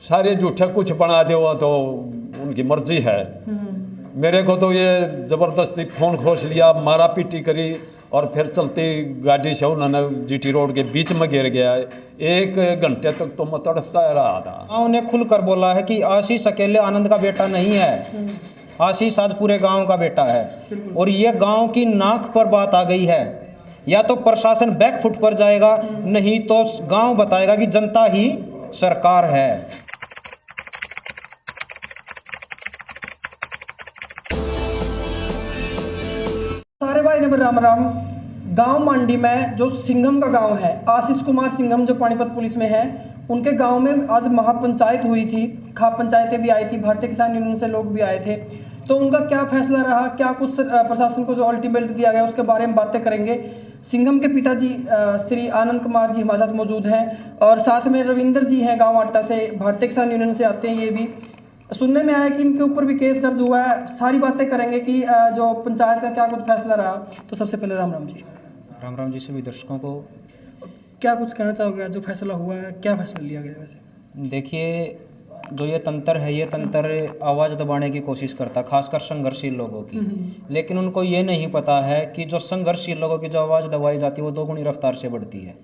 सारे झूठे कुछ बना दो तो उनकी मर्जी है। मेरे को तो ये ज़बरदस्ती फ़ोन खोस लिया, मारा पीटी करी और फिर चलती गाड़ी से उन्होंने जीटी रोड के बीच में गिर गया। 1 घंटे तक तो मैं तड़पता रहा था। गाँव ने खुलकर बोला है कि आशीष अकेले आनंद का बेटा नहीं है, आशीष आज पूरे गांव का बेटा है। और ये गांव की नाक पर बात आ गई है, या तो प्रशासन बैकफुट पर जाएगा, नहीं तो गांव बताएगा कि जनता ही सरकार है। सारे भाई ने राम राम। गांव मांडी में जो सिंघम का गांव है, आशीष कुमार सिंघम जो पानीपत पुलिस में है, उनके गांव में आज महापंचायत हुई थी। खाप पंचायतें भी आई थी, भारतीय किसान यूनियन से लोग भी आए थे। तो उनका क्या फैसला रहा, क्या कुछ प्रशासन को जो अल्टीमेट दिया गया उसके बारे में बातें करेंगे। सिंघम के पिताजी श्री आनंद कुमार जी हमारे साथ मौजूद हैं और साथ में रविंदर जी हैं, गाँव आट्टा से, भारतीय किसान यूनियन से आते हैं। ये भी सुनने में आया कि इनके ऊपर भी केस दर्ज हुआ है। सारी बातें करेंगे कि जो पंचायत का क्या कुछ फैसला रहा। तो सबसे पहले राम राम जी। राम राम जी सभी दर्शकों को। क्या कुछ कहना चाहोगे, जो फैसला हुआ है क्या फैसला लिया गया वैसे? देखिए, जो ये तंत्र है, ये तंत्र आवाज़ दबाने की कोशिश करता, खासकर संघर्षशील लोगों की। लेकिन उनको ये नहीं पता है कि जो संघर्षशील लोगों की जो आवाज़ दबाई जाती है वो 2 गुनी रफ्तार से बढ़ती है।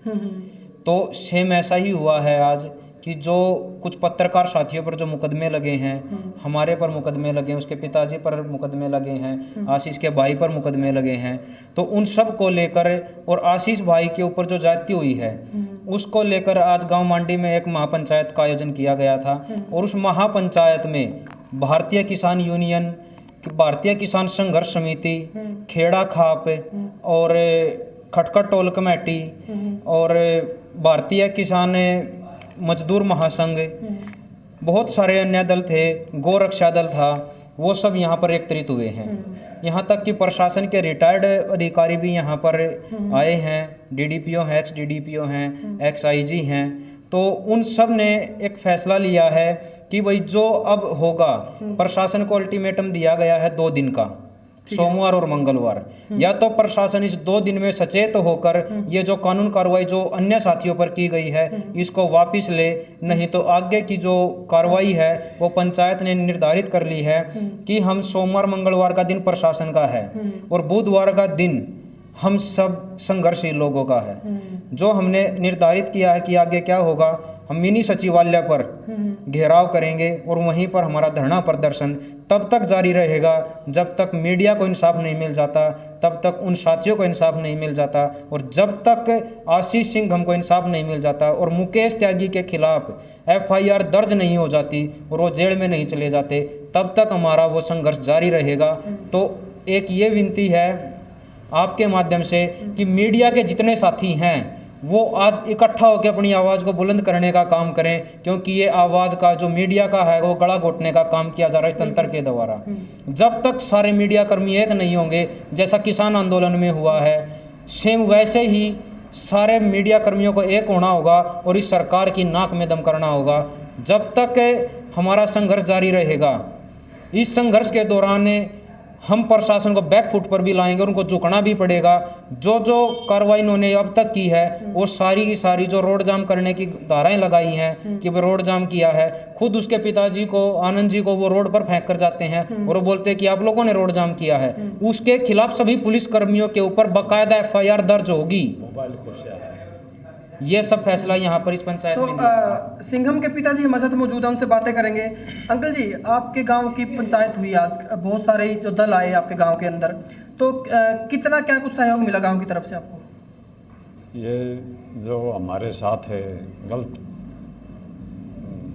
तो सेम ऐसा ही हुआ है आज कि जो कुछ पत्रकार साथियों पर जो मुकदमे लगे हैं, हमारे पर मुकदमे लगे हैं, उसके पिताजी पर मुकदमे लगे हैं, आशीष के भाई पर मुकदमे लगे हैं, तो उन सब को लेकर और आशीष भाई के ऊपर जो जाति हुई है उसको लेकर आज गांव मांडी में एक महापंचायत का आयोजन किया गया था। और उस महापंचायत में भारतीय किसान यूनियन, भारतीय किसान संघर्ष समिति, खेड़ा खाप और खटखट टोल कमेटी और भारतीय किसान मजदूर महासंघ, बहुत सारे अन्य दल थे, गोरक्षा दल था, वो सब यहाँ पर एकत्रित हुए हैं। यहाँ तक कि प्रशासन के रिटायर्ड अधिकारी भी यहाँ पर आए हैं, डीडीपीओ हैं, एक्स डीडीपीओ हैं, एक्स आईजी हैं। तो उन सब ने एक फैसला लिया है कि भाई जो अब होगा, प्रशासन को अल्टीमेटम दिया गया है 2 दिन का, सोमवार और मंगलवार। या तो प्रशासन इस 2 दिन में सचेत होकर ये जो कानून कार्रवाई जो अन्य साथियों पर की गई है इसको वापस ले, नहीं तो आगे की जो कार्रवाई है वो पंचायत ने निर्धारित कर ली है कि हम सोमवार मंगलवार का दिन प्रशासन का है और बुधवार का दिन हम सब संघर्षशील लोगों का है। जो हमने निर्धारित किया है कि आगे क्या होगा, हम मिनी सचिवालय पर घेराव करेंगे और वहीं पर हमारा धरना प्रदर्शन तब तक जारी रहेगा जब तक मीडिया को इंसाफ नहीं मिल जाता, तब तक उन साथियों को इंसाफ नहीं मिल जाता, और जब तक आशीष सिंघम को इंसाफ नहीं मिल जाता और मुकेश त्यागी के खिलाफ FIR दर्ज नहीं हो जाती और वो जेल में नहीं चले जाते, तब तक हमारा वो संघर्ष जारी रहेगा। तो एक ये विनती है आपके माध्यम से कि मीडिया के जितने साथी हैं वो आज इकट्ठा होकर अपनी आवाज़ को बुलंद करने का काम करें, क्योंकि ये आवाज़ का जो मीडिया का है वो गला घोटने का काम किया जा रहा है इस तंत्र के द्वारा। जब तक सारे मीडिया कर्मी एक नहीं होंगे, जैसा किसान आंदोलन में हुआ है, सेम वैसे ही सारे मीडिया कर्मियों को एक होना होगा और इस सरकार की नाक में दम करना होगा। जब तक हमारा संघर्ष जारी रहेगा, इस संघर्ष के दौरान हम प्रशासन को बैकफुट पर भी लाएंगे और उनको झुकना भी पड़ेगा। जो जो कार्रवाई इन्होंने अब तक की है वो सारी की सारी जो रोड जाम करने की धाराएं लगाई हैं कि वो रोड जाम किया है, खुद उसके पिताजी को, आनंद जी को, वो रोड पर फेंक कर जाते हैं और वो बोलते हैं कि आप लोगों ने रोड जाम किया है। उसके खिलाफ सभी पुलिस कर्मियों के ऊपर बाकायदा FIR दर्ज होगी। ये सब फैसला यहाँ पर इस पंचायत में लिया। सिंघम के पिताजी हमारे साथ मौजूद हैं, उनसे बातें करेंगे। अंकल जी, आपके गांव की पंचायत हुई आज, बहुत सारे जो दल आए आपके गांव के अंदर, तो कितना क्या कुछ सहयोग मिला गांव की तरफ से आपको? ये जो हमारे साथ है गलत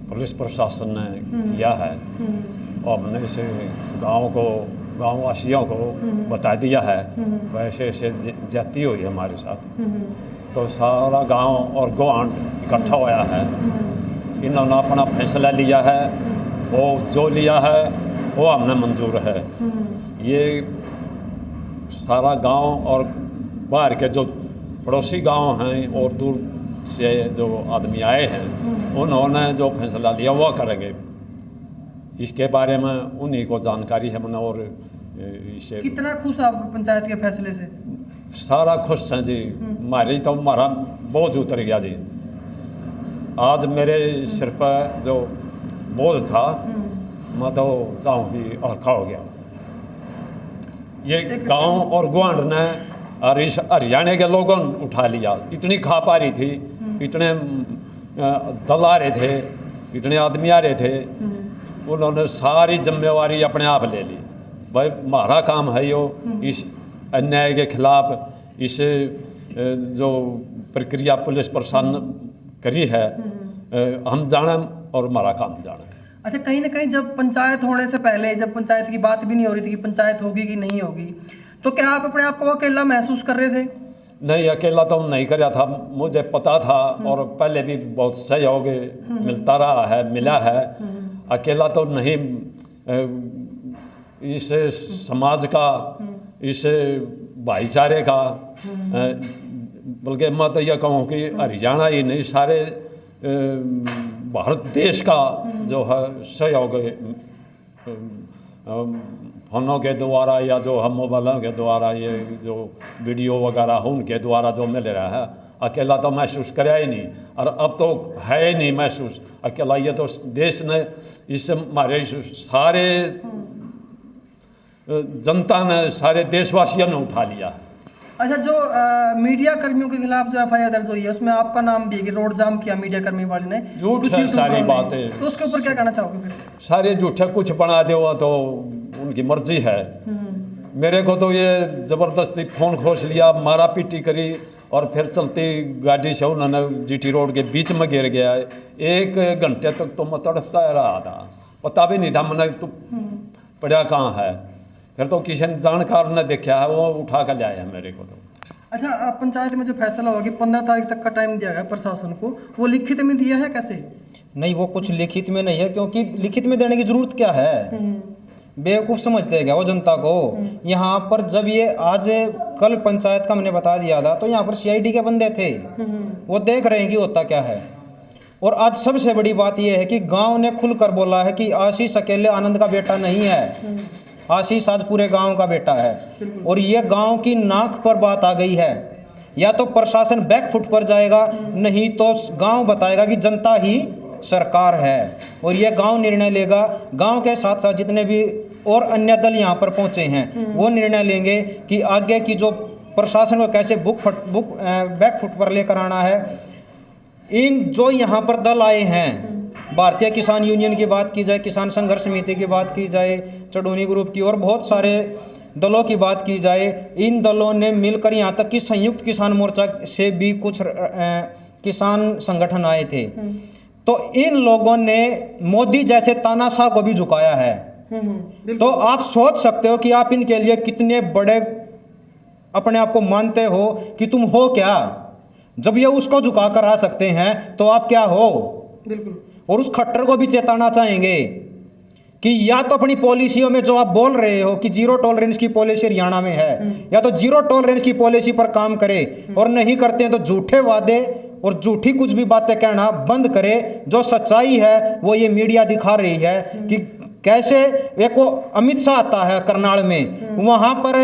पुलिस प्रशासन ने किया है और हमने इसे गाँव वासियों को बता दिया है, वैसे ऐसे जाती हुई हमारे साथ। तो सारा गांव और गुआंढ इकट्ठा होया है, इन्होंने अपना फैसला लिया है, वो जो लिया है वो हमने मंजूर है। ये सारा गांव और बाहर के जो पड़ोसी गांव हैं और दूर से जो आदमी आए हैं, उन्होंने जो फैसला लिया वो करेंगे। इसके बारे में उन्हीं को जानकारी है। मैंने और इसे कितना खुश आप पंचायत के फैसले से? सारा खुश हैं जी। मारा बोझ उतर गया जी। आज मेरे सिर पर जो बोझ था, मैं तो चाहूँ कि अड़खा हो गया। ये गांव और ग्वांड ने और इस हरियाणा के लोगों ने उठा लिया। इतनी खा पा रही थी, इतने दल आ रहे थे, इतने आदमी आ रहे थे, उन्होंने सारी जिम्मेवारी अपने आप ले ली। भाई हमारा काम है यो इस अन्याय के खिलाफ इस जो प्रक्रिया पुलिस प्रशासन करी है हम जाने और हमारा काम जाने। अच्छा, कहीं ना कहीं जब पंचायत होने से पहले, जब पंचायत की बात भी नहीं हो रही थी कि पंचायत होगी कि नहीं होगी, तो क्या आप अपने आप को अकेला महसूस कर रहे थे? नहीं, अकेला तो नहीं कर रहा था, मुझे पता था और पहले भी बहुत सहयोग मिलता रहा है, मिला है। अकेला तो नहीं, इस समाज का, इस भाईचारे का, बल्कि मैं तो यह कहूँ कि हरियाणा ही नहीं सारे भारत देश का जो है सहयोग फोनों के द्वारा या जो हम मोबाइलों के द्वारा ये जो वीडियो वगैरह हो उनके द्वारा जो मिल रहा है, अकेला तो महसूस कराया ही नहीं और अब तो है ही नहीं महसूस अकेला। ये तो देश ने इस हमारे सारे जनता ने, सारे देशवासियों ने उठा लिया है। अच्छा, जो मीडिया कर्मियों के खिलाफ जो एफआईआर दर्ज हुई है उसमें आपका नाम भी है कि रोड जाम किया मीडिया कर्मी वाले ने, झूठ है सारी बातें। तो उसके ऊपर क्या कहना चाहोगे फिर? सारे झूठे, कुछ बना दो तो उनकी मर्जी है। मेरे को तो ये ज़बरदस्ती फ़ोन खोस लिया, मारा पीटी करी और फिर चलती गाड़ी से उन्होंने जीटी रोड के बीच में गिर गया। 1 घंटे तक तो मैं तड़पता रहा था, पता भी नहीं था मैंने तो पड़ा कहाँ है। फिर तो किसी जानकार ने देखा है, वो उठा कर लाया है मेरे को। तो अच्छा, पंचायत में जो फैसला होगा कि 15 तारीख तक का टाइम दिया गया प्रशासन को, वो लिखित में दिया है कैसे? नहीं, वो कुछ लिखित में नहीं है, क्योंकि लिखित में देने की जरूरत क्या है? बेवकूफ़ समझते हैं क्या वो जनता को? यहाँ पर जब ये आज कल पंचायत का मैंने बता दिया था, तो यहाँ पर सीआईडी के बंदे थे, वो देख रहे हैं कि होता क्या है। और आज सबसे बड़ी बात यह है कि गांव ने खुलकर बोला है कि आशीष अकेले आनंद का बेटा नहीं है, आशीष आज पूरे गांव का बेटा है। और ये गांव की नाक पर बात आ गई है, या तो प्रशासन बैकफुट पर जाएगा, नहीं तो गांव बताएगा कि जनता ही सरकार है। और ये गांव निर्णय लेगा। गांव के साथ साथ जितने भी और अन्य दल यहाँ पर पहुँचे हैं वो निर्णय लेंगे कि आगे की जो प्रशासन को कैसे बैकफुट पर लेकर आना है। इन जो यहाँ पर दल आए हैं, भारतीय किसान यूनियन की बात की जाए, किसान संघर्ष समिति की बात की जाए, चढ़ूनी ग्रुप की और बहुत सारे दलों की बात की जाए, इन दलों ने मिलकर यहाँ तक कि संयुक्त किसान मोर्चा से भी कुछ किसान संगठन आए थे, तो इन लोगों ने मोदी जैसे तानाशाह को भी झुकाया है। तो आप सोच सकते हो कि आप इनके लिए कितने बड़े अपने आप को मानते हो कि तुम हो क्या। जब ये उसको झुका कर आ सकते हैं तो आप क्या हो? बिल्कुल। और उस खट्टर को भी चेताना चाहेंगे कि या तो अपनी पॉलिसियों में जो आप बोल रहे हो कि 0 टॉलरेंस की पॉलिसी हरियाणा में है, या तो 0 टॉलरेंस की पॉलिसी पर काम करे, और नहीं करते हैं तो झूठे वादे और झूठी कुछ भी बातें कहना बंद करे। जो सच्चाई है वो ये मीडिया दिखा रही है कि कैसे एक को अमित शाह आता है करनाल में, वहाँ पर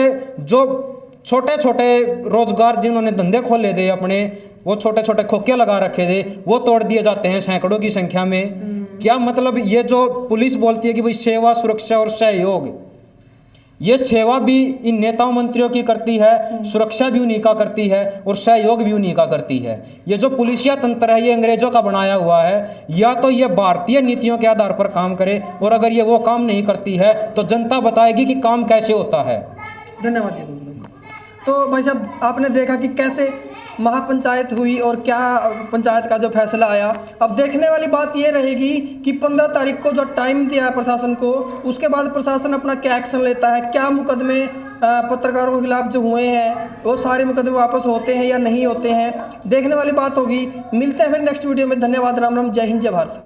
जो छोटे छोटे रोजगार जिन्होंने धंधे खोले थे अपने, वो छोटे छोटे खोखे लगा रखे थे, वो तोड़ दिए जाते हैं सैकड़ों की संख्या में। क्या मतलब? ये जो पुलिस बोलती है कि भाई सेवा, सुरक्षा और सहयोग, ये सेवा भी इन नेताओं मंत्रियों की करती है, सुरक्षा भी उन्हीं का करती है और सहयोग भी उन्हीं का करती है। ये जो पुलिसिया तंत्र है ये अंग्रेजों का बनाया हुआ है। या तो ये भारतीय नीतियों के आधार पर काम करे, और अगर ये वो काम नहीं करती है तो जनता बताएगी कि काम कैसे होता है। धन्यवाद जी। तो भाई साहब, आपने देखा कि कैसे महापंचायत हुई और क्या पंचायत का जो फैसला आया। अब देखने वाली बात ये रहेगी कि 15 तारीख को जो टाइम दिया है प्रशासन को, उसके बाद प्रशासन अपना क्या एक्शन लेता है। क्या मुकदमे पत्रकारों के खिलाफ जो हुए हैं वो सारे मुकदमे वापस होते हैं या नहीं होते हैं, देखने वाली बात होगी। मिलते हैं फिर नेक्स्ट वीडियो में। धन्यवाद। राम राम। जय हिंद, जय भारत।